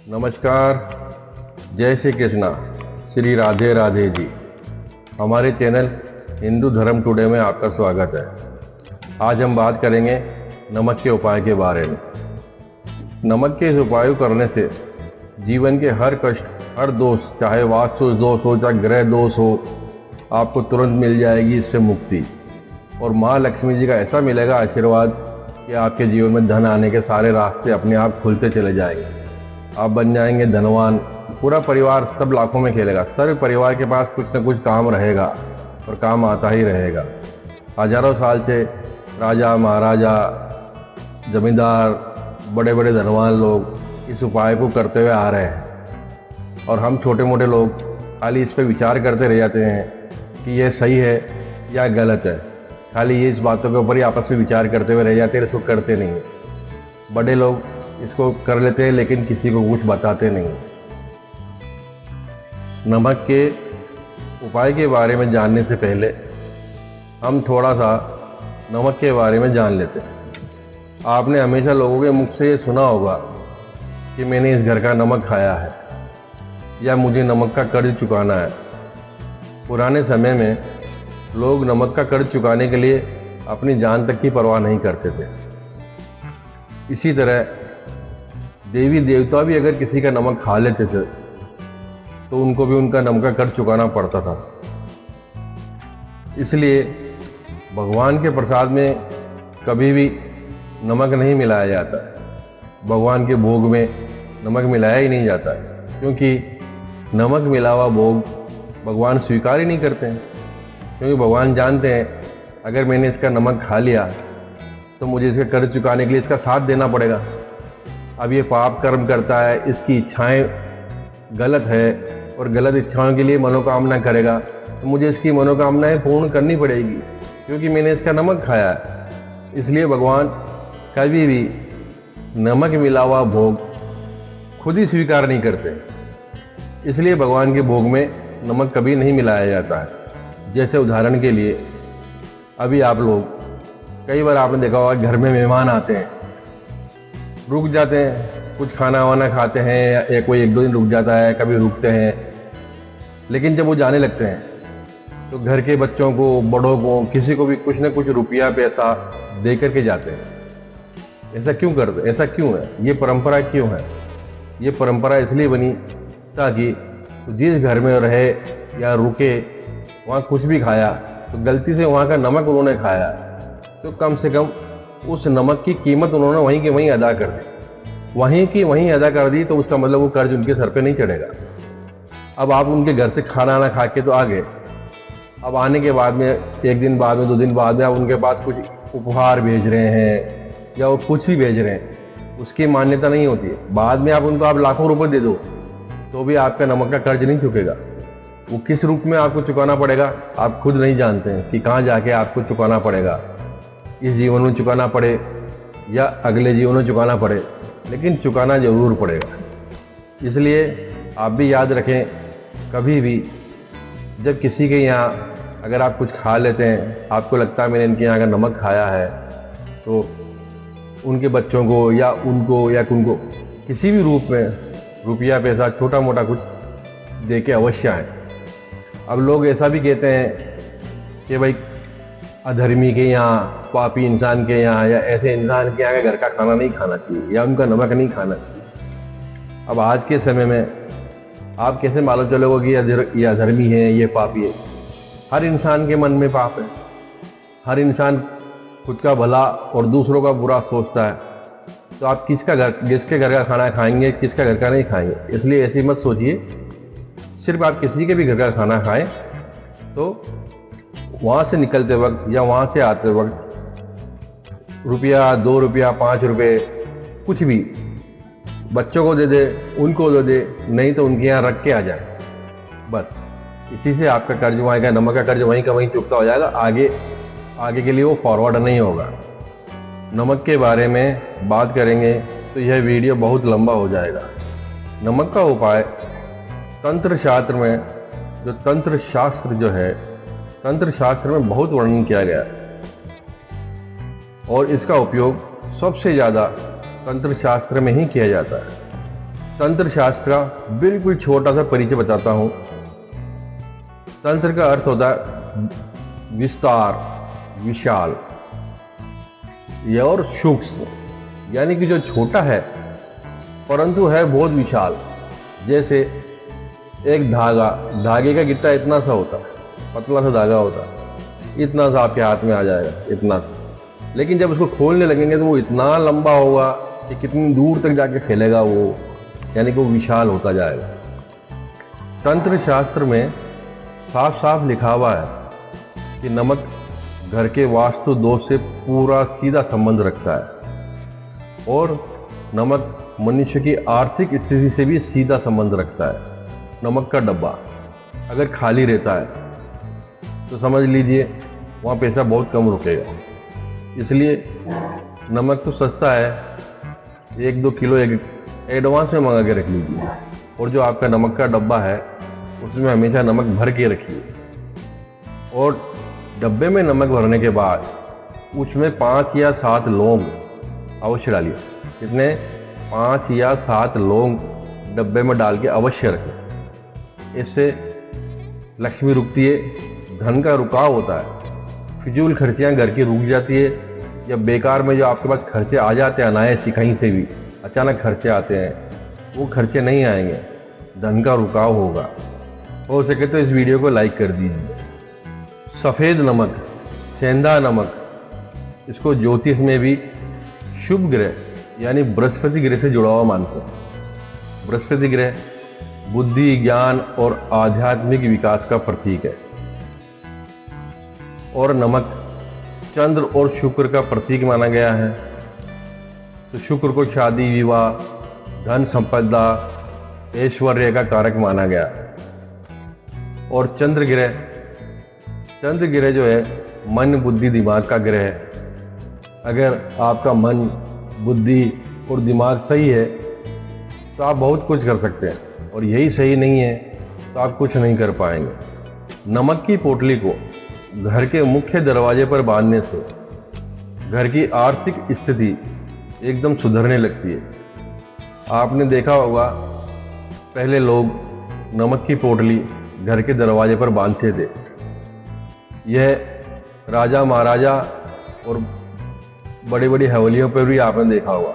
नमस्कार, जय श्री कृष्णा, श्री राधे राधे जी। हमारे चैनल हिंदू धर्म टुडे में आपका स्वागत है। आज हम बात करेंगे नमक के उपाय के बारे में। नमक के इस उपाय करने से जीवन के हर कष्ट, हर दोष, चाहे वास्तु दोष हो, चाहे ग्रह दोष हो, आपको तुरंत मिल जाएगी इससे मुक्ति। और माँ लक्ष्मी जी का ऐसा मिलेगा आशीर्वाद कि आपके जीवन में धन आने के सारे रास्ते अपने आप खुलते चले जाएंगे। आप बन जाएंगे धनवान। पूरा परिवार सब लाखों में खेलेगा। सभी परिवार के पास कुछ न कुछ काम रहेगा और काम आता ही रहेगा। हजारों साल से राजा, महाराजा, जमींदार, बड़े बड़े धनवान लोग इस उपाय को करते हुए आ रहे हैं और हम छोटे मोटे लोग खाली इस पर विचार करते रह जाते हैं कि ये सही है या गलत है। खाली ये इस बातों के ऊपर ही आपस में विचार करते हुए रह जाते हैं, इसको करते नहीं हैं। बड़े लोग इसको कर लेते हैं लेकिन किसी को कुछ बताते नहीं। नमक के उपाय के बारे में जानने से पहले हम थोड़ा सा नमक के बारे में जान लेते हैं। आपने हमेशा लोगों के मुख से ये सुना होगा कि मैंने इस घर का नमक खाया है या मुझे नमक का कर्ज चुकाना है। पुराने समय में लोग नमक का कर्ज चुकाने के लिए अपनी जान तक की परवाह नहीं करते थे। इसी तरह देवी देवता भी अगर किसी का नमक खा लेते थे तो उनको भी उनका नमक का कर्ज चुकाना पड़ता था। इसलिए भगवान के प्रसाद में कभी भी नमक नहीं मिलाया जाता। भगवान के भोग में नमक मिलाया ही नहीं जाता, क्योंकि नमक मिला हुआ भोग भगवान स्वीकार ही नहीं करते हैं। क्योंकि भगवान जानते हैं अगर मैंने इसका नमक खा लिया तो मुझे इसका कर्ज चुकाने के लिए इसका साथ देना पड़ेगा। अब ये पाप कर्म करता है, इसकी इच्छाएं गलत है और गलत इच्छाओं के लिए मनोकामना करेगा, तो मुझे इसकी मनोकामनाएं पूर्ण करनी पड़ेगी क्योंकि मैंने इसका नमक खाया है। इसलिए भगवान कभी भी नमक मिला हुआ भोग खुद ही स्वीकार नहीं करते। इसलिए भगवान के भोग में नमक कभी नहीं मिलाया जाता है। जैसे उदाहरण के लिए अभी आप लोग, कई बार आपने देखा होगा घर में मेहमान आते हैं, रुक जाते हैं, कुछ खाना वाना खाते हैं या कोई एक दो दिन रुक जाता है, कभी रुकते हैं, लेकिन जब वो जाने लगते हैं तो घर के बच्चों को, बड़ों को, किसी को भी कुछ न कुछ रुपया पैसा दे करके जाते हैं। ऐसा क्यों करते? ऐसा क्यों है? ये परंपरा क्यों है? ये परंपरा इसलिए बनी ताकि जिस घर में रहे या रुके वहाँ कुछ भी खाया तो गलती से वहाँ का नमक उन्होंने खाया तो कम से कम उस नमक की कीमत उन्होंने वहीं के वहीं अदा कर दी। वहीं की वहीं अदा कर दी तो उसका मतलब वो कर्ज उनके सर पे नहीं चढ़ेगा। अब आप उनके घर से खाना ना खा के तो आ गए। अब आने के बाद में एक दिन बाद में, 2 दिन बाद में आप उनके पास कुछ उपहार भेज रहे हैं या वो कुछ भी भेज रहे हैं, उसकी मान्यता नहीं होती है। बाद में आप लाखों रुपए दे दो तो भी आपका नमक का कर्ज नहीं चुकेगा। वो किस रूप में आपको चुकाना पड़ेगा आप खुद नहीं जानते हैं कि कहाँ जाके आपको चुकाना पड़ेगा। इस जीवन में चुकाना पड़े या अगले जीवन में चुकाना पड़े, लेकिन चुकाना जरूर पड़ेगा। इसलिए आप भी याद रखें, कभी भी जब किसी के यहाँ अगर आप कुछ खा लेते हैं, आपको लगता है मैंने इनके यहाँ का नमक खाया है, तो उनके बच्चों को या उनको किसी भी रूप में रुपया पैसा छोटा मोटा कुछ दे के अवश्य आए। अब लोग ऐसा भी कहते हैं कि भाई अधर्मी के यहाँ, पापी इंसान के यहाँ या ऐसे इंसान के यहाँ घर का खाना नहीं खाना चाहिए या उनका नमक नहीं खाना चाहिए। अब आज के समय में आप कैसे मालूम चलोगे कि ये अधर्मी है, ये पापी है? हर इंसान के मन में पाप है। हर इंसान खुद का भला और दूसरों का बुरा सोचता है। तो आप किसके घर का खाना खाएंगे, किसका घर का नहीं खाएंगे। इसलिए ऐसी मत सोचिए। सिर्फ आप किसी के भी घर का खाना खाएं तो वहाँ से निकलते वक्त या वहाँ से आते वक्त रुपया, 2 रुपया, 5 रुपये कुछ भी बच्चों को दे दे, उनको दे दे, नहीं तो उनके यहाँ रख के आ जाए। बस इसी से आपका कर्ज वहाँ का नमक का कर्ज वहीं का वहीं चुकता हो जाएगा। आगे के लिए वो फॉरवर्ड नहीं होगा। नमक के बारे में बात करेंगे तो यह वीडियो बहुत लंबा हो जाएगा। नमक का उपाय तंत्र शास्त्र में तंत्र शास्त्र में बहुत वर्णन किया गया है और इसका उपयोग सबसे ज़्यादा तंत्र शास्त्र में ही किया जाता है। तंत्र शास्त्र का बिल्कुल छोटा सा परिचय बताता हूं। तंत्र का अर्थ होता है विस्तार, विशाल, यह और सूक्ष्म, यानी कि जो छोटा है परंतु है बहुत विशाल। जैसे एक धागे का कितना इतना सा होता है, पतला सा धागा होता है, इतना सा आपके हाथ में आ जाएगा, इतना सा। लेकिन जब उसको खोलने लगेंगे तो वो इतना लंबा होगा कि कितनी दूर तक जाके फैलेगा वो, यानी कि वो विशाल होता जाएगा। तंत्र शास्त्र में साफ साफ लिखा हुआ है कि नमक घर के वास्तु दोष से पूरा सीधा संबंध रखता है और नमक मनुष्य की आर्थिक स्थिति से भी सीधा संबंध रखता है। नमक का डब्बा अगर खाली रहता है तो समझ लीजिए वहाँ पैसा बहुत कम रुकेगा। इसलिए नमक तो सस्ता है, 1-2 किलो एडवांस में मंगा के रख लीजिए। और जो आपका नमक का डब्बा है उसमें हमेशा नमक भर के रखिए और डब्बे में नमक भरने के बाद उसमें 5 या 7 लौंग अवश्य डालिए। कितने? 5 या 7 लौंग डब्बे में डाल के अवश्य रखें। इससे लक्ष्मी रुकती है, धन का रुकाव होता है, फिजूल खर्चियाँ घर की रुक जाती है, या बेकार में जो आपके पास खर्चे आ जाते हैं अनायास कहीं से भी अचानक खर्चे आते हैं, वो खर्चे नहीं आएंगे, धन का रुकाव होगा। हो सके तो इस वीडियो को लाइक कर दीजिए। सफ़ेद नमक, सेंधा नमक, इसको ज्योतिष में भी शुभ ग्रह यानी बृहस्पति ग्रह से जुड़ा हुआ मानते हैं। बृहस्पति ग्रह बुद्धि, ज्ञान और आध्यात्मिक विकास का प्रतीक है और नमक चंद्र और शुक्र का प्रतीक माना गया है। तो शुक्र को शादी, विवाह, धन संपदा, ऐश्वर्य का कारक माना गया। और चंद्र ग्रह जो है मन, बुद्धि, दिमाग का ग्रह है। अगर आपका मन, बुद्धि और दिमाग सही है तो आप बहुत कुछ कर सकते हैं, और यही सही नहीं है तो आप कुछ नहीं कर पाएंगे। नमक की पोटली को घर के मुख्य दरवाजे पर बांधने से घर की आर्थिक स्थिति एकदम सुधरने लगती है। आपने देखा होगा पहले लोग नमक की पोटली घर के दरवाजे पर बांधते थे। यह राजा महाराजा और बड़ी बड़ी हवेलियों पर भी आपने देखा होगा।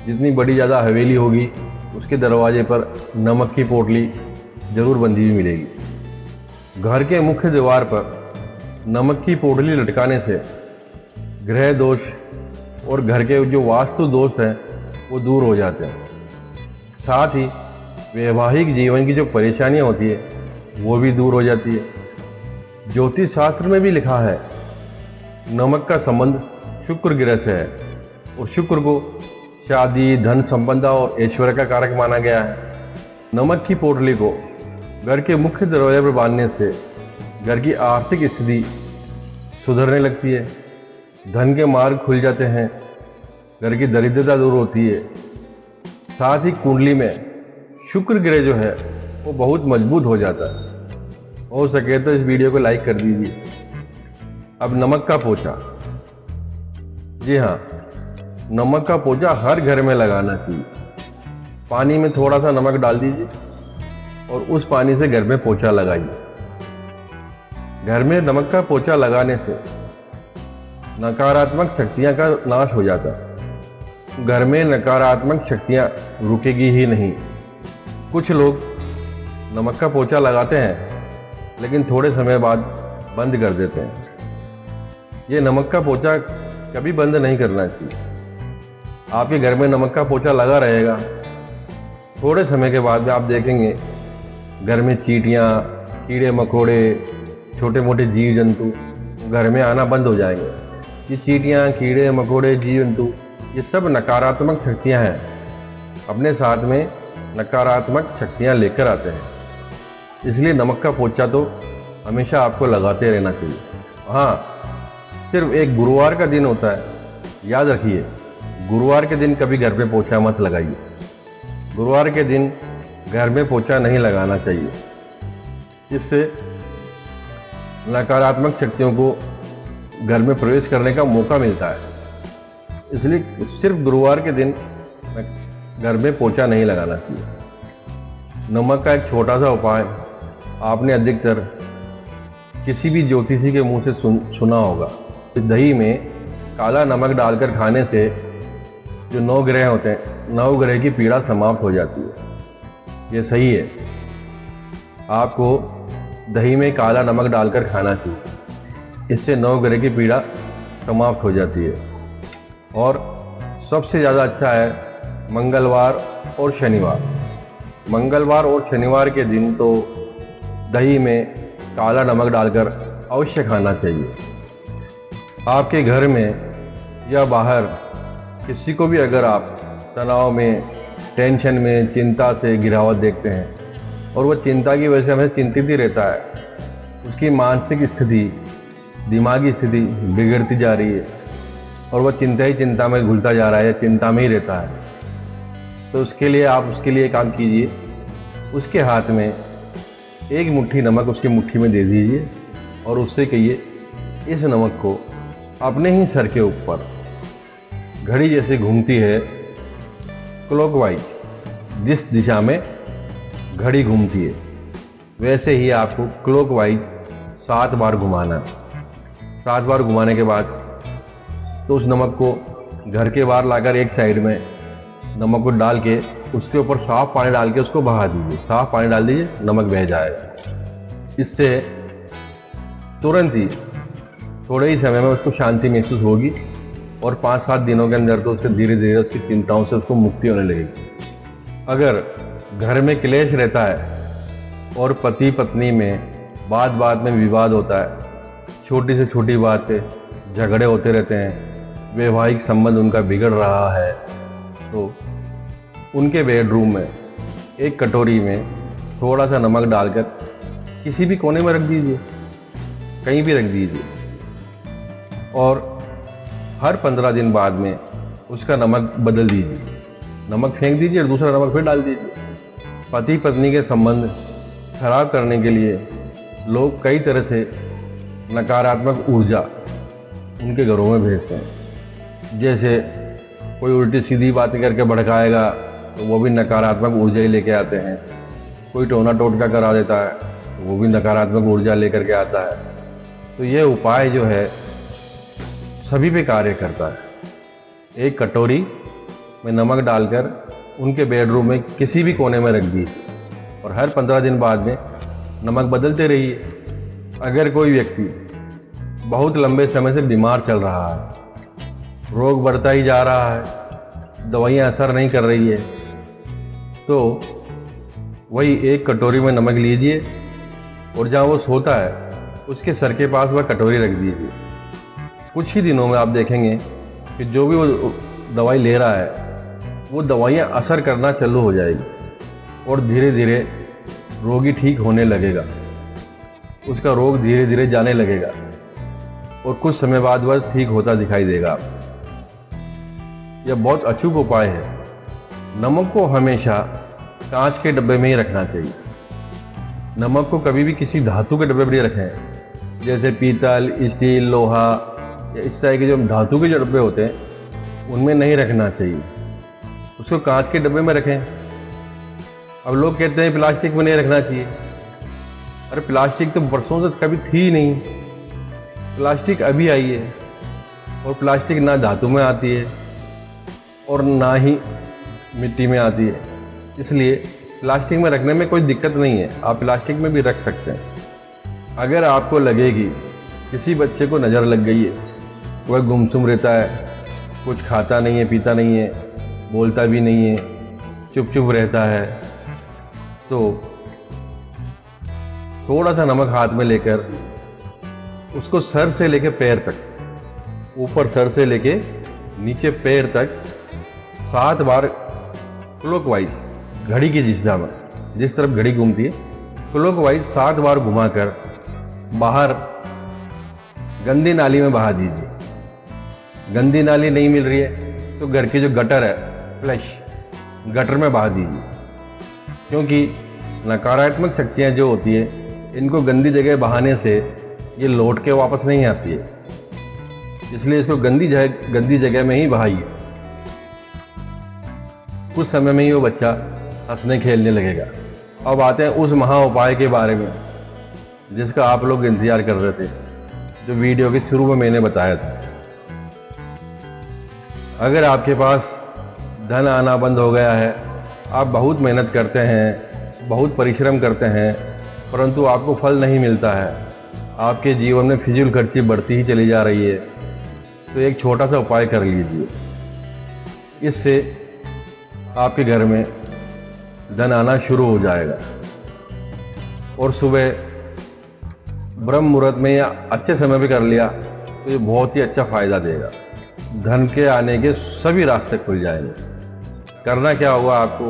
जितनी बड़ी ज़्यादा हवेली होगी उसके दरवाजे पर नमक की पोटली जरूर बंधी हुई मिलेगी। घर के मुख्य द्वार पर नमक की पोटली लटकाने से ग्रह दोष और घर के जो वास्तु दोष हैं वो दूर हो जाते हैं। साथ ही वैवाहिक जीवन की जो परेशानियां होती है वो भी दूर हो जाती है। ज्योतिष शास्त्र में भी लिखा है नमक का संबंध शुक्र ग्रह से है और शुक्र को शादी, धन संपदा और ऐश्वर्य का कारक माना गया है। नमक की पोटली को घर के मुख्य दरवाजे पर बांधने से घर की आर्थिक स्थिति सुधरने लगती है, धन के मार्ग खुल जाते हैं, घर की दरिद्रता दूर होती है। साथ ही कुंडली में शुक्र ग्रह जो है वो बहुत मजबूत हो जाता है। हो सके तो इस वीडियो को लाइक कर दीजिए। अब नमक का पोछा। जी हाँ, नमक का पोछा हर घर में लगाना चाहिए। पानी में थोड़ा सा नमक डाल दीजिए और उस पानी से घर में पोछा लगाइए। घर में नमक का पोछा लगाने से नकारात्मक शक्तियां का नाश हो जाता है। घर में नकारात्मक शक्तियां रुकेगी ही नहीं। कुछ लोग नमक का पोछा लगाते हैं लेकिन थोड़े समय बाद बंद कर देते हैं। ये नमक का पोछा कभी बंद नहीं करना चाहिए। आपके घर में नमक का पोछा लगा रहेगा, थोड़े समय के बाद में आप देखेंगे घर में चींटियाँ, कीड़े मकोड़े, छोटे मोटे जीव जंतु घर में आना बंद हो जाएंगे। ये चींटियाँ, कीड़े मकोड़े, जीव जंतु ये सब नकारात्मक शक्तियाँ हैं, अपने साथ में नकारात्मक शक्तियाँ लेकर आते हैं। इसलिए नमक का पोछा तो हमेशा आपको लगाते रहना चाहिए। हाँ, सिर्फ एक गुरुवार का दिन होता है, याद रखिए गुरुवार के दिन कभी घर पे पोछा मत लगाइए। गुरुवार के दिन घर में पोछा नहीं लगाना चाहिए। इससे नकारात्मक शक्तियों को घर में प्रवेश करने का मौका मिलता है। इसलिए सिर्फ गुरुवार के दिन घर में पोछा नहीं लगाना चाहिए। नमक का एक छोटा सा उपाय आपने अधिकतर किसी भी ज्योतिषी के मुंह से सुना होगा। दही में काला नमक डालकर खाने से जो 9 ग्रह होते हैं, 9 ग्रह की पीड़ा समाप्त हो जाती है। ये सही है, आपको दही में काला नमक डालकर खाना चाहिए। इससे 9 ग्रह की पीड़ा समाप्त हो जाती है। और सबसे ज़्यादा अच्छा है मंगलवार और शनिवार। मंगलवार और शनिवार के दिन तो दही में काला नमक डालकर अवश्य खाना चाहिए। आपके घर में या बाहर किसी को भी अगर आप तनाव में, टेंशन में, चिंता से गिरावट देखते हैं और वो चिंता की वजह से हमें चिंतित ही रहता है, उसकी मानसिक स्थिति, दिमागी स्थिति बिगड़ती जा रही है और वह चिंता ही चिंता में घुलता जा रहा है, चिंता में ही रहता है, तो उसके लिए आप उसके लिए काम कीजिए। उसके हाथ में एक मुट्ठी नमक उसकी मुट्ठी में दे दीजिए और उससे कहिए इस नमक को अपने ही सर के ऊपर घड़ी जैसे घूमती है क्लॉकवाइज, जिस दिशा में घड़ी घूमती है वैसे ही आपको क्लॉकवाइज 7 बार घुमाना। 7 बार घुमाने के बाद तो उस नमक को घर के बाहर लाकर एक साइड में नमक को डाल के उसके ऊपर साफ पानी डाल के उसको बहा दीजिए। साफ पानी डाल दीजिए, नमक बह जाएगा। इससे तुरंत ही थोड़े ही समय में उसको शांति महसूस होगी और 5-7 दिनों के अंदर तो उससे धीरे धीरे उसकी चिंताओं से उसको मुक्ति होने लगेगी। अगर घर में क्लेश रहता है और पति पत्नी में बात बात में विवाद होता है, छोटी से छोटी बात पे झगड़े होते रहते हैं, वैवाहिक संबंध उनका बिगड़ रहा है, तो उनके बेडरूम में एक कटोरी में थोड़ा सा नमक डालकर किसी भी कोने में रख दीजिए, कहीं भी रख दीजिए और हर 15 दिन बाद में उसका नमक बदल दीजिए। नमक फेंक दीजिए और दूसरा नमक फिर डाल दीजिए। पति पत्नी के संबंध खराब करने के लिए लोग कई तरह से नकारात्मक ऊर्जा उनके घरों में भेजते हैं। जैसे कोई उल्टी सीधी बातें करके भड़काएगा तो वो भी नकारात्मक ऊर्जा ही लेके आते हैं। कोई टोना टोटका करा देता है तो वो भी नकारात्मक ऊर्जा लेकर के आता है। तो ये उपाय जो है सभी पे कार्य करता है। एक कटोरी में नमक डालकर उनके बेडरूम में किसी भी कोने में रख दीजिए और हर 15 दिन बाद में नमक बदलते रहिए। अगर कोई व्यक्ति बहुत लंबे समय से बीमार चल रहा है, रोग बढ़ता ही जा रहा है, दवाइयाँ असर नहीं कर रही है, तो वही एक कटोरी में नमक लीजिए और जहाँ वो सोता है उसके सर के पास वह कटोरी रख दीजिए। कुछ ही दिनों में आप देखेंगे कि जो भी वो दवाई ले रहा है वो दवाइयाँ असर करना चालू हो जाएगी और धीरे धीरे रोगी ठीक होने लगेगा, उसका रोग धीरे धीरे जाने लगेगा और कुछ समय बाद वह ठीक होता दिखाई देगा। यह बहुत अचूक उपाय है। नमक को हमेशा कांच के डब्बे में ही रखना चाहिए। नमक को कभी भी किसी धातु के डब्बे में नहीं रखें, जैसे पीतल, स्टील, लोहा या इस तरह के जो धातु के डब्बे होते हैं उनमें नहीं रखना चाहिए। उसको कांच के डब्बे में रखें। अब लोग कहते हैं प्लास्टिक में नहीं रखना चाहिए। अरे प्लास्टिक तो बरसों से कभी थी ही नहीं, प्लास्टिक अभी आई है और प्लास्टिक ना धातु में आती है और ना ही मिट्टी में आती है, इसलिए प्लास्टिक में रखने में कोई दिक्कत नहीं है, आप प्लास्टिक में भी रख सकते हैं। अगर आपको लगेगी किसी बच्चे को नज़र लग गई है, वह गुमसुम रहता है, कुछ खाता नहीं है, पीता नहीं है, बोलता भी नहीं है, चुप चुप रहता है, तो थोड़ा सा नमक हाथ में लेकर उसको सर से लेकर पैर तक, ऊपर सर से लेके नीचे पैर तक 7 बार क्लॉकवाइज, घड़ी की दिशा में जिस तरफ घड़ी घूमती है क्लॉकवाइज 7 बार घुमाकर बाहर गंदी नाली में बहा दीजिए। गंदी नाली नहीं मिल रही है तो घर की जो गटर है, फ्लश, गटर में बहा दीजिए, क्योंकि नकारात्मक शक्तियाँ जो होती है इनको गंदी जगह बहाने से ये लौट के वापस नहीं आती है, इसलिए इसको गंदी जगह में ही बहाइए। कुछ समय में ही वो बच्चा हंसने खेलने लगेगा। अब आते हैं उस महा उपाय के बारे में जिसका आप लोग इंतजार कर रहे थे, जो वीडियो के शुरू में मैंने बताया था। अगर आपके पास धन आना बंद हो गया है, आप बहुत मेहनत करते हैं, बहुत परिश्रम करते हैं, परंतु आपको फल नहीं मिलता है, आपके जीवन में फिजूल खर्ची बढ़ती ही चली जा रही है, तो एक छोटा सा उपाय कर लीजिए। इससे आपके घर में धन आना शुरू हो जाएगा और सुबह ब्रह्म मुहूर्त में या अच्छे समय पे कर लिया तो ये बहुत ही अच्छा फायदा देगा। धन के आने के सभी रास्ते खुल जाएंगे। करना क्या होगा आपको,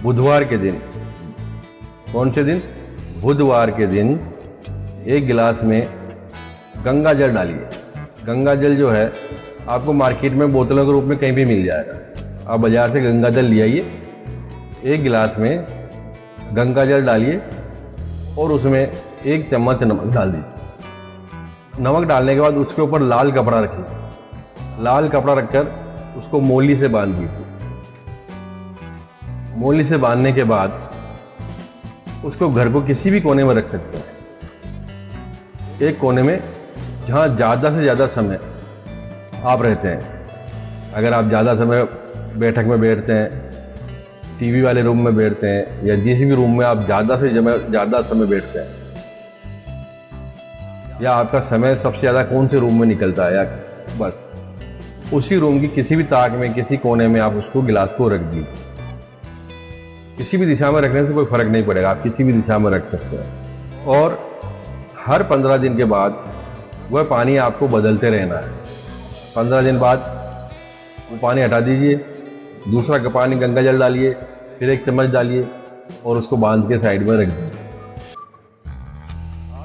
बुधवार के दिन, कौन से दिन, बुधवार के दिन एक गिलास में गंगा जल डालिए। गंगा जल जो है आपको मार्केट में बोतलों के रूप में कहीं भी मिल जाएगा। आप बाजार से गंगा जल ले आइए, एक गिलास में गंगा जल डालिए और उसमें 1 चम्मच नमक डाल दीजिए। नमक डालने के बाद उसके ऊपर लाल कपड़ा रखिए। लाल कपड़ा रखकर उसको मोली से बांध दीजिए। मोली से बांधने के बाद उसको घर को किसी भी कोने में रख सकते हैं, एक कोने में जहाँ ज़्यादा से ज़्यादा समय आप रहते हैं। अगर आप ज़्यादा समय बैठक में बैठते हैं, टीवी वाले रूम में बैठते हैं, या जिस भी रूम में आप ज़्यादा समय बैठते हैं, या आपका समय सबसे ज़्यादा कौन से रूम में निकलता है, या बस उसी रूम की किसी भी ताक में, किसी कोने में आप उसको गिलास को रख दीजिए। किसी भी दिशा में रखने से कोई फर्क नहीं पड़ेगा, आप किसी भी दिशा में रख सकते हैं। और हर 15 दिन के बाद वह पानी आपको बदलते रहना है। 15 दिन बाद वो पानी हटा दीजिए, दूसरा का पानी गंगा जल डालिए, फिर 1 चम्मच डालिए और उसको बांध के साइड में रख दीजिए।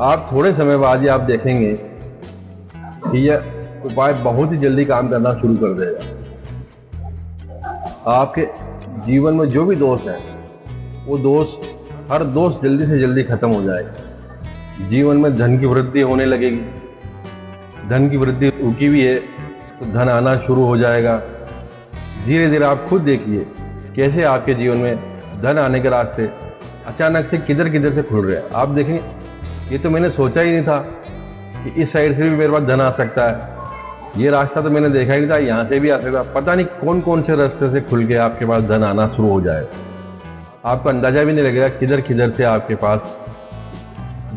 आप थोड़े समय बाद ही आप देखेंगे कि यह उपाय बहुत ही जल्दी काम करना शुरू कर देगा। आपके जीवन में जो भी दोष है, वो हर दोष जल्दी से जल्दी खत्म हो जाएगा। जीवन में धन की वृद्धि होने लगेगी। धन की वृद्धि रुकी हुई है तो धन आना शुरू हो जाएगा। धीरे धीरे आप खुद देखिए कैसे आपके जीवन में धन आने के रास्ते अचानक से किधर किधर से खुल रहे हैं। आप देखेंगे ये तो मैंने सोचा ही नहीं था कि इस साइड से भी मेरे पास धन आ सकता है, ये रास्ता तो मैंने देखा ही नहीं था, यहाँ से भी आ सकता। पता नहीं कौन कौन से रास्ते से खुल के आपके पास धन आना शुरू हो जाएगा। आपको अंदाजा भी नहीं लगेगा किधर किधर से आपके पास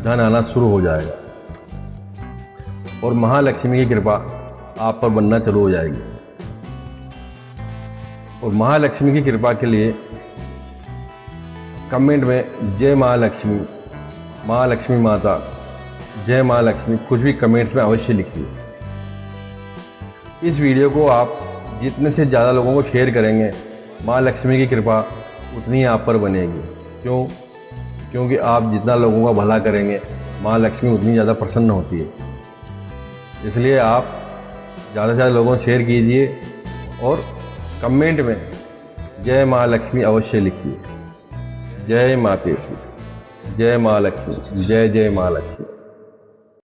धन आना शुरू हो जाएगा और महालक्ष्मी की कृपा आप पर बनना चालू हो जाएगी। और महालक्ष्मी की कृपा के लिए कमेंट में जय महालक्ष्मी, महालक्ष्मी माता, जय महालक्ष्मी कुछ भी कमेंट में अवश्य लिखिए। इस वीडियो को आप जितने से ज़्यादा लोगों को शेयर करेंगे, महालक्ष्मी की कृपा उतनी आप पर बनेगी। क्योंकि आप जितना लोगों का भला करेंगे, महालक्ष्मी उतनी ज़्यादा प्रसन्न होती है। इसलिए आप ज़्यादा से ज़्यादा लोगों को शेयर कीजिए और कमेंट में जय महालक्ष्मी अवश्य लिखिए। जय मातेश्वरी, जय महालक्ष्मी, जय जय महालक्ष्मी।